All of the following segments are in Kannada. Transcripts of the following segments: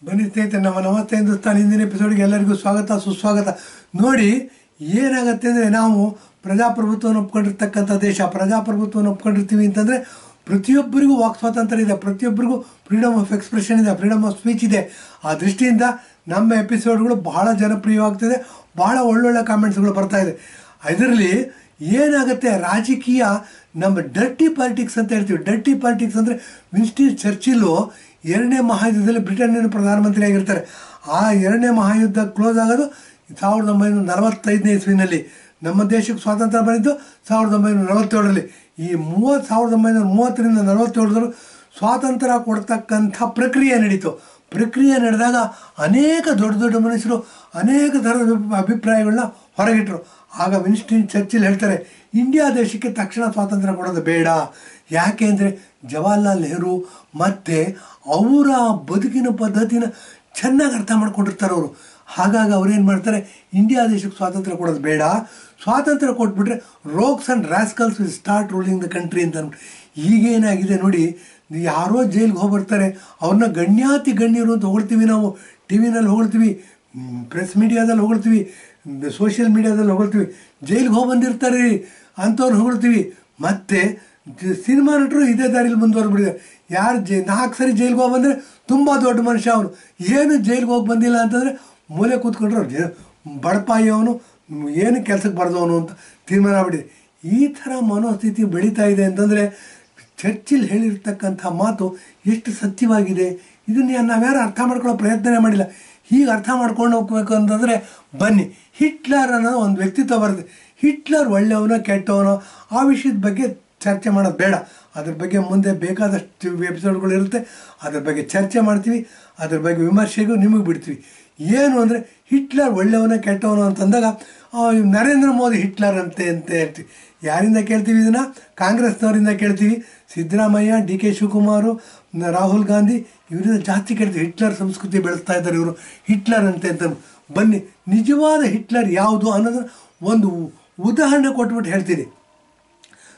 ಬನ್ನಿ ಸ್ನೇಹಿತರೆ, ನಮ್ಮ ನಮಸ್ತೆ ಹಿಂದೂಸ್ತಾನ್ ಹಿಂದಿನ ಎಪಿಸೋಡ್ಗೆ ಎಲ್ಲರಿಗೂ ಸ್ವಾಗತ ಸುಸ್ವಾಗತ. ನೋಡಿ, ಏನಾಗುತ್ತೆ ಅಂದರೆ, ನಾವು ಪ್ರಜಾಪ್ರಭುತ್ವವನ್ನು ಒಪ್ಕೊಂಡಿರ್ತಕ್ಕಂಥ ದೇಶ, ಪ್ರಜಾಪ್ರಭುತ್ವವನ್ನು ಒಪ್ಕೊಂಡಿರ್ತೀವಿ ಅಂತಂದರೆ ಪ್ರತಿಯೊಬ್ಬರಿಗೂ ವಾಕ್ ಸ್ವಾತಂತ್ರ್ಯ ಇದೆ, ಪ್ರತಿಯೊಬ್ಬರಿಗೂ ಫ್ರೀಡಮ್ ಆಫ್ ಎಕ್ಸ್ಪ್ರೆಷನ್ ಇದೆ, ಫ್ರೀಡಮ್ ಆಫ್ ಸ್ಪೀಚ್ ಇದೆ. ಆ ದೃಷ್ಟಿಯಿಂದ ನಮ್ಮ ಎಪಿಸೋಡ್ಗಳು ಬಹಳ ಜನಪ್ರಿಯವಾಗ್ತಿದೆ, ಬಹಳ ಒಳ್ಳೊಳ್ಳೆ ಕಾಮೆಂಟ್ಸ್ಗಳು ಬರ್ತಾಯಿದೆ. ಇದರಲ್ಲಿ ಏನಾಗುತ್ತೆ, ರಾಜಕೀಯ ನಮ್ಮ ಡರ್ಟಿ ಪಾಲಿಟಿಕ್ಸ್ ಅಂತ ಹೇಳ್ತೀವಿ. ಡರ್ಟಿ ಪಾಲಿಟಿಕ್ಸ್ ಅಂದರೆ ವಿನ್ಸ್ಟನ್ ಚರ್ಚಿಲ್ಲು ಎರಡನೇ ಮಹಾಯುದ್ಧದಲ್ಲಿ ಬ್ರಿಟನ್ನಿನ ಪ್ರಧಾನಮಂತ್ರಿ ಆಗಿರ್ತಾರೆ. ಆ ಎರಡನೇ ಮಹಾಯುದ್ಧ ಕ್ಲೋಸ್ ಆಗೋದು 1945ನೇ ಇಸ್ವಿನಲ್ಲಿ. ನಮ್ಮ ದೇಶಕ್ಕೆ ಸ್ವಾತಂತ್ರ್ಯ ಬಂದಿದ್ದು 1947ರಲ್ಲಿ. ಈ 1930ರಿಂದ 47 ಸ್ವಾತಂತ್ರ್ಯ ಕೊಡ್ತಕ್ಕಂಥ ಪ್ರಕ್ರಿಯೆ ನಡೀತು. ಪ್ರಕ್ರಿಯೆ ನಡೆದಾಗ ಅನೇಕ ದೊಡ್ಡ ದೊಡ್ಡ ಮನುಷ್ಯರು ಅನೇಕ ಥರದ ಅಭಿಪ್ರಾಯಗಳನ್ನ ಹೊರಗಿಟ್ಟರು. ಆಗ ವಿನ್ಸ್ಟನ್ ಚರ್ಚಿಲ್ ಹೇಳ್ತಾರೆ, ಇಂಡಿಯಾ ದೇಶಕ್ಕೆ ತಕ್ಷಣ ಸ್ವಾತಂತ್ರ್ಯ ಕೊಡೋದು ಬೇಡ. ಯಾಕೆ ಅಂದರೆ ಜವಾಹರ್ಲಾಲ್ ನೆಹರು ಮತ್ತು ಅವರ ಬದುಕಿನ ಪದ್ಧತಿನ ಚೆನ್ನಾಗಿ ಅರ್ಥ ಮಾಡ್ಕೊಂಡಿರ್ತಾರೆ ಅವರು. ಹಾಗಾಗಿ ಅವ್ರೇನು ಮಾಡ್ತಾರೆ, ಇಂಡಿಯಾ ದೇಶಕ್ಕೆ ಸ್ವಾತಂತ್ರ್ಯ ಕೊಡೋದು ಬೇಡ, ಸ್ವಾತಂತ್ರ್ಯ ಕೊಟ್ಬಿಟ್ರೆ rogues and rascals will start ruling the country ಅಂತ ಅಂದ್ಬಿಟ್ಟು. ಈಗೇನಾಗಿದೆ ನೋಡಿ, ಯಾರೋ ಜೈಲಿಗೆ ಹೋಗ್ಬರ್ತಾರೆ, ಅವ್ರನ್ನ ಗಣ್ಯಾತಿ ಗಣ್ಯರು ಅಂತ ಹೊಗಳ್ತೀವಿ, ನಾವು ಟಿ ವಿನಲ್ಲಿ ಹೊಗಳ್ತೀವಿ, ಪ್ರೆಸ್ ಮೀಡಿಯಾದಲ್ಲಿ ಹೊಗಳ್ತೀವಿ, ಸೋಷಿಯಲ್ ಮೀಡಿಯಾದಲ್ಲಿ ಹೊಗಳ್ತೀವಿ. ಜೈಲಿಗೆ ಹೋಗಿ ಬಂದಿರ್ತಾರೆ ಅಂಥವ್ರು ಹೊಗಳ್ತೀವಿ. ಮತ್ತು ಸಿನಿಮಾ ನಟರು ಇದೇ ದಾರಿಲಿ ಮುಂದುವರೆದ್ಬಿಟ್ಟಿದ್ದಾರೆ. ಯಾರು 4 ಸರಿ ಜೈಲಿಗೆ ಹೋಗಿ ಬಂದರೆ ತುಂಬ ದೊಡ್ಡ ಮನುಷ್ಯ ಅವನು, ಏನು ಜೈಲಿಗೆ ಹೋಗಿ ಬಂದಿಲ್ಲ ಅಂತಂದರೆ ಮೂಲೆ ಕೂತ್ಕೊಂಡ್ರೆ ಬಡಪಾಯಿ ಅವನು, ಏನು ಕೆಲಸಕ್ಕೆ ಬರೆದವನು ಅಂತ ತೀರ್ಮಾನ ಆಗ್ಬಿಟ್ಟಿದೆ. ಈ ಥರ ಮನೋಸ್ಥಿತಿ ಬೆಳೀತಾ ಇದೆ ಅಂತಂದರೆ ಚರ್ಚಿಲ್ ಹೇಳಿರ್ತಕ್ಕಂಥ ಮಾತು ಎಷ್ಟು ಸತ್ಯವಾಗಿದೆ. ಇದನ್ನು ನಾವ್ಯಾರು ಅರ್ಥ ಮಾಡ್ಕೊಳ್ಳೋ ಪ್ರಯತ್ನನೇ ಮಾಡಿಲ್ಲ. ಹೀಗೆ ಅರ್ಥ ಮಾಡ್ಕೊಂಡು ಹೋಗ್ಬೇಕು ಅಂತಂದರೆ ಬನ್ನಿ, ಹಿಟ್ಲರ್ ಅನ್ನೋ ಒಂದು ವ್ಯಕ್ತಿತ್ವ ಬರುತ್ತೆ. ಹಿಟ್ಲರ್ ಒಳ್ಳೆಯವನೋ ಕೆಟ್ಟವನೋ ಆ ವಿಷಯದ ಬಗ್ಗೆ ಚರ್ಚೆ ಮಾಡೋದು ಬೇಡ. ಅದ್ರ ಬಗ್ಗೆ ಮುಂದೆ ಬೇಕಾದಷ್ಟು ಎಪಿಸೋಡ್ಗಳು ಇರುತ್ತೆ, ಅದ್ರ ಬಗ್ಗೆ ಚರ್ಚೆ ಮಾಡ್ತೀವಿ, ಅದ್ರ ಬಗ್ಗೆ ವಿಮರ್ಶೆಗೂ ನಿಮಗೆ ಬಿಡ್ತೀವಿ. ಏನು ಅಂದರೆ ಹಿಟ್ಲರ್ ಒಳ್ಳೆಯವನೋ ಕೆಟ್ಟವನೋ ಅಂತಂದಾಗ ನರೇಂದ್ರ ಮೋದಿ ಹಿಟ್ಲರ್ ಅಂತ ಹೇಳ್ತೀವಿ. ಯಾರಿಂದ ಕೇಳ್ತೀವಿ ಇದನ್ನು? ಕಾಂಗ್ರೆಸ್ನವರಿಂದ ಕೇಳ್ತೀವಿ. ಸಿದ್ದರಾಮಯ್ಯ, ಡಿ ಕೆ ಶಿವಕುಮಾರು, ರಾಹುಲ್ ಗಾಂಧಿ ಇವರಿಂದ ಜಾಸ್ತಿ ಕೇಳ್ತೀವಿ. ಹಿಟ್ಲರ್ ಸಂಸ್ಕೃತಿ ಬೆಳೆಸ್ತಾ ಇದ್ದಾರೆ ಇವರು, ಹಿಟ್ಲರ್ ಅಂತ. ಬನ್ನಿ, ನಿಜವಾದ ಹಿಟ್ಲರ್ ಯಾವುದು ಅನ್ನೋದನ್ನು ಒಂದು ಉದಾಹರಣೆ ಕೊಟ್ಬಿಟ್ಟು ಹೇಳ್ತೀನಿ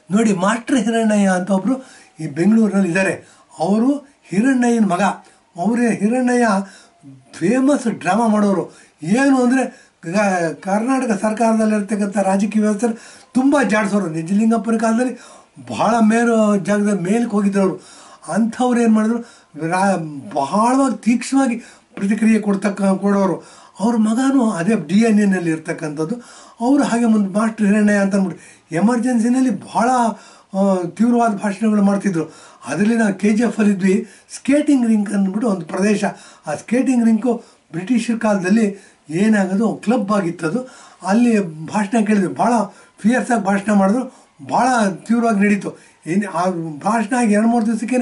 ನೋಡಿ. ಮಾಸ್ಟರ್ ಹಿರಣ್ಣಯ್ಯ ಅಂತ ಒಬ್ಬರು ಈ ಬೆಂಗಳೂರಿನಲ್ಲಿ ಇದ್ದಾರೆ. ಅವರು ಹಿರಣ್ಣಯ್ಯನ ಮಗ. ಹಿರಣ್ಣಯ್ಯ ಫೇಮಸ್ ಡ್ರಾಮಾ ಮಾಡೋರು. ಏನು ಅಂದರೆ ಕರ್ನಾಟಕ ಸರ್ಕಾರದಲ್ಲಿರ್ತಕ್ಕಂಥ ರಾಜಕೀಯ ವ್ಯವಸ್ಥೆ ತುಂಬ ಜಾಡಿಸೋರು. ನಿಜಲಿಂಗಪ್ಪನ ಕಾಲದಲ್ಲಿ ಭಾಳ ಜಾಗದಲ್ಲಿ ಮೇಲಕ್ಕೆ ಹೋಗಿದ್ದವರು. ಅಂಥವ್ರು ಏನು ಮಾಡಿದ್ರು, ಬಹಳವಾಗಿ ತೀಕ್ಷ್ಣವಾಗಿ ಪ್ರತಿಕ್ರಿಯೆ ಕೊಡೋರು. ಅವ್ರ ಮಗನೂ ಅದೇ DNA ಇರ್ತಕ್ಕಂಥದ್ದು. ಅವರು ಹಾಗೆ ಮುಂದೆ ಮಾಸ್ಟರ್ ಹಿರಣ್ಣಯ್ಯ ಅಂತ ಅಂದ್ಬಿಟ್ಟು ಎಮರ್ಜೆನ್ಸಿನಲ್ಲಿ ಭಾಳ ತೀವ್ರವಾದ ಭಾಷಣಗಳು ಮಾಡ್ತಿದ್ರು. ಅದರಲ್ಲಿ ನಾವು KGF ಇದ್ವಿ. ಸ್ಕೇಟಿಂಗ್ ರಿಂಕ್ ಅಂದ್ಬಿಟ್ಟು ಒಂದು ಪ್ರದೇಶ. ಆ ಸ್ಕೇಟಿಂಗ್ ರಿಂಕು ಬ್ರಿಟಿಷರ ಕಾಲದಲ್ಲಿ ಏನಾಗೋದು ಕ್ಲಬ್ ಆಗಿತ್ತದು. ಅಲ್ಲಿ ಭಾಷಣ ಕೇಳಿದ್ವಿ, ಭಾಳ ಫಿಯರ್ಸಾಗಿ ಭಾಷಣ ಮಾಡಿದ್ರು, ಭಾಳ ತೀವ್ರವಾಗಿ ನಡೀತು. ಆ ಭಾಷಣ ಆಗಿ 2-3 ದಿವಸಕ್ಕೆ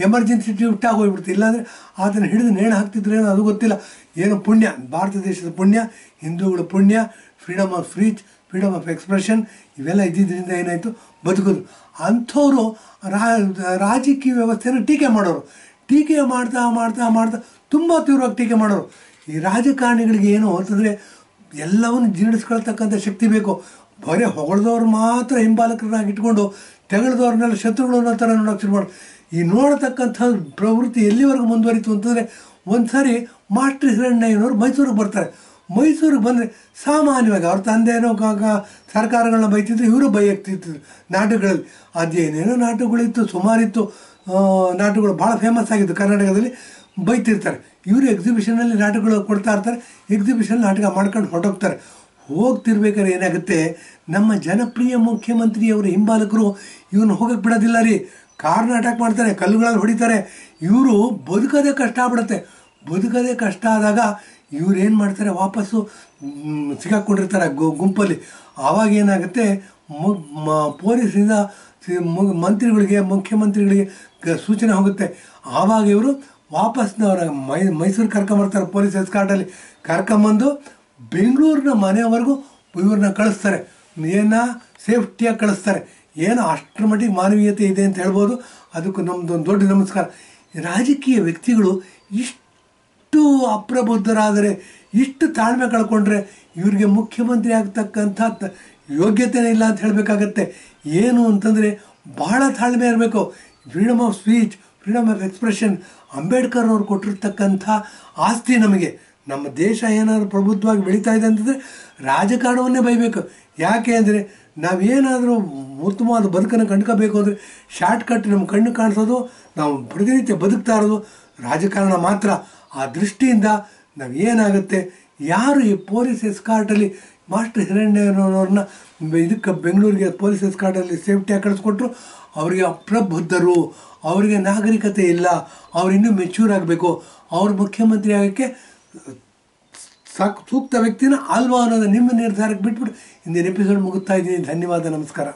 ಎಮರ್ಜೆನ್ಸಿ ಟ್ಯೂಟಾಗಿ ಹೋಗ್ಬಿಡ್ತು. ಇಲ್ಲಾಂದರೆ ಅದನ್ನು ಹಿಡಿದು ನೇಣು ಹಾಕ್ತಿದ್ರೇನೋ ಅದು ಗೊತ್ತಿಲ್ಲ. ಏನು ಪುಣ್ಯ, ಭಾರತ ದೇಶದ ಪುಣ್ಯ, ಹಿಂದೂಗಳ ಪುಣ್ಯ, freedom of speech, freedom of expression ಇವೆಲ್ಲ ಇದ್ದಿದ್ದರಿಂದ ಏನಾಯಿತು, ಬದುಕೋದು. ಅಂಥವರು ರಾಜಕೀಯ ವ್ಯವಸ್ಥೆಯನ್ನು ಟೀಕೆ ಮಾಡೋರು. ಟೀಕೆ ಮಾಡ್ತಾ ಮಾಡ್ತಾ ಮಾಡ್ತಾ ತುಂಬ ತೀವ್ರವಾಗಿ ಟೀಕೆ ಮಾಡೋರು. ಈ ರಾಜಕಾರಣಿಗಳಿಗೆ ಏನು ಅಂತಂದರೆ ಎಲ್ಲವನ್ನು ಜೀರ್ಣಿಸ್ಕೊಳ್ತಕ್ಕಂಥ ಶಕ್ತಿ ಬೇಕು. ಬರೀ ಹೊಗಳದವ್ರು ಮಾತ್ರ ಹಿಂಬಾಲಕರನ್ನಾಗಿ ಇಟ್ಕೊಂಡು ತೆಗೆದವ್ರನ್ನೆಲ್ಲ ಶತ್ರುಗಳು ಅನ್ನೋ ಥರ ನೋಡೋಕೆ ಶುರು ಮಾಡೋದು. ಈ ನೋಡತಕ್ಕಂಥ ಪ್ರವೃತ್ತಿ ಎಲ್ಲಿವರೆಗೂ ಮುಂದುವರಿತು ಅಂತಂದರೆ, ಒಂದು ಸಾರಿ ಮಾಸ್ಟರ್ ಹಿರಣ್ಣಯ್ಯನವರು ಮೈಸೂರಿಗೆ ಬರ್ತಾರೆ. ಮೈಸೂರಿಗೆ ಬಂದರೆ ಸಾಮಾನ್ಯವಾಗಿ ಅವ್ರ ತಂದೆನೋ ಸರ್ಕಾರಗಳನ್ನ ಬೈತಿದ್ರು, ಇವರು ಬೈಯಕ್ತಿದ್ರು ನಾಟಕಗಳಲ್ಲಿ. ಅದೇನೇನೋ ನಾಟಕಗಳಿತ್ತು, ಸುಮಾರಿತ್ತು ನಾಟಕಗಳು, ಭಾಳ ಫೇಮಸ್ ಆಗಿತ್ತು ಕರ್ನಾಟಕದಲ್ಲಿ, ಬೈತಿರ್ತಾರೆ. ಇವರು ಎಕ್ಸಿಬಿಷನಲ್ಲಿ ನಾಟಕಗಳು ಕೊಡ್ತಾ ಇರ್ತಾರೆ. ಎಕ್ಸಿಬಿಷನ್ ನಾಟಕ ಮಾಡ್ಕೊಂಡು ಹೊರಟೋಗ್ತಾರೆ. ಹೋಗ್ತಿರ್ಬೇಕಾದ್ರೆ ಏನಾಗುತ್ತೆ, ನಮ್ಮ ಜನಪ್ರಿಯ ಮುಖ್ಯಮಂತ್ರಿಯವರ ಹಿಂಬಾಲಕರು ಇವನು ಹೋಗಕ್ಕೆ ಬಿಡೋದಿಲ್ಲ ರೀ. ಕಾರ್ನ ಅಟ್ಯಾಕ್ ಮಾಡ್ತಾರೆ, ಕಲ್ಲುಗಳಲ್ಲಿ ಹೊಡಿತಾರೆ. ಇವರು ಬದುಕೋದೇ ಕಷ್ಟ ಆಗ್ಬಿಡುತ್ತೆ. ಬದುಕೋದೇ ಕಷ್ಟ ಆದಾಗ ಇವ್ರು ಏನು ಮಾಡ್ತಾರೆ, ವಾಪಸ್ಸು ಸಿಗಾಕೊಂಡಿರ್ತಾರೆ ಗುಂಪಲ್ಲಿ. ಆವಾಗ ಏನಾಗುತ್ತೆ, ಪೊಲೀಸರಿಂದ ಮುಖ್ಯಮಂತ್ರಿಗಳಿಗೆ ಸೂಚನೆ ಹೋಗುತ್ತೆ. ಆವಾಗ ಇವರು ವಾಪಸ್ನವರ ಮೈಸೂರು ಕರ್ಕೊಂಬರ್ತಾರೆ. ಪೊಲೀಸ್ ಎಸ್ಕಾರ್ಟಲ್ಲಿ ಕರ್ಕೊಂಬಂದು ಬೆಂಗಳೂರಿನ ಮನೆಯವರೆಗೂ ಇವ್ರನ್ನ ಕಳಿಸ್ತಾರೆ. ಸೇಫ್ಟಿಯಾಗಿ ಕಳಿಸ್ತಾರೆ. ಏನೋ ಅಷ್ಟರ ಮಟ್ಟಿಗೆ ಮಾನವೀಯತೆ ಇದೆ ಅಂತ ಹೇಳ್ಬೋದು. ಅದಕ್ಕೂ ನಮ್ಮದೊಂದು ದೊಡ್ಡ ನಮಸ್ಕಾರ. ರಾಜಕೀಯ ವ್ಯಕ್ತಿಗಳು ಇಷ್ಟು ಅಪ್ರಬುದ್ಧರಾದರೆ, ಇಷ್ಟು ತಾಳ್ಮೆ ಕಳ್ಕೊಂಡ್ರೆ ಇವ್ರಿಗೆ ಮುಖ್ಯಮಂತ್ರಿ ಆಗ್ತಕ್ಕಂಥ ಯೋಗ್ಯತೆನೇ ಇಲ್ಲ ಅಂತ ಹೇಳಬೇಕಾಗತ್ತೆ. ಏನು ಅಂತಂದರೆ ಭಾಳ ತಾಳ್ಮೆ ಇರಬೇಕು. Freedom of speech, freedom of expression Ambedkar ಅವ್ರು ಕೊಟ್ಟಿರ್ತಕ್ಕಂಥ ಆಸ್ತಿ ನಮಗೆ. ನಮ್ಮ ದೇಶ ಏನಾದರೂ ಪ್ರಬುದ್ಧವಾಗಿ ಬೆಳೀತಾ ಇದೆ ಅಂತಂದರೆ ರಾಜಕಾರಣವನ್ನೇ ಬೈಬೇಕು. ಯಾಕೆ ಅಂದರೆ ನಾವೇನಾದರೂ ಉತ್ತಮವಾದ ಬದುಕನ್ನು ಕಂಡ್ಕೋಬೇಕು ಅಂದರೆ ಶಾರ್ಟ್ಕಟ್ ನಮ್ಮ ಕಣ್ಣು ಕಾಣಿಸೋದು, ನಾವು ಪ್ರತಿನಿತ್ಯ ಬದುಕ್ತಾ ಇರೋದು ರಾಜಕಾರಣ ಮಾತ್ರ. ಆ ದೃಷ್ಟಿಯಿಂದ ನಾವು ಏನಾಗುತ್ತೆ, ಯಾರು ಈ ಪೊಲೀಸ್ ಎಸ್ಕಾರ್ಟಲ್ಲಿ ಮಾಸ್ಟರ್ ಹಿರಣ್ಯನವ್ರನ್ನ ಇದಕ್ಕೆ ಬೆಂಗಳೂರಿಗೆ ಪೊಲೀಸ್ ಎಸ್ಕಾರ್ಟಲ್ಲಿ ಸೇಫ್ಟಿಯಾಗಿ ಕಳಿಸ್ಕೊಟ್ರು, ಅವರಿಗೆ ಅಪ್ರಬುದ್ಧರು, ಅವರಿಗೆ ನಾಗರಿಕತೆ ಇಲ್ಲ, ಅವ್ರು ಇನ್ನೂ ಮೆಚ್ಯೂರ್ ಆಗಬೇಕು, ಅವ್ರು ಮುಖ್ಯಮಂತ್ರಿ ಆಗೋಕ್ಕೆ ಸೂಕ್ತ ವ್ಯಕ್ತಿನ ಅಲ್ವಾ ಅನ್ನೋದು ನಿಮ್ಮ ನಿರ್ಧಾರಕ್ಕೆ ಬಿಟ್ಬಿಟ್ಟು ಇಂದಿನ ಎಪಿಸೋಡ್ ಮುಗಿಸ್ತಾ ಇದ್ದೀನಿ. ಧನ್ಯವಾದ, ನಮಸ್ಕಾರ.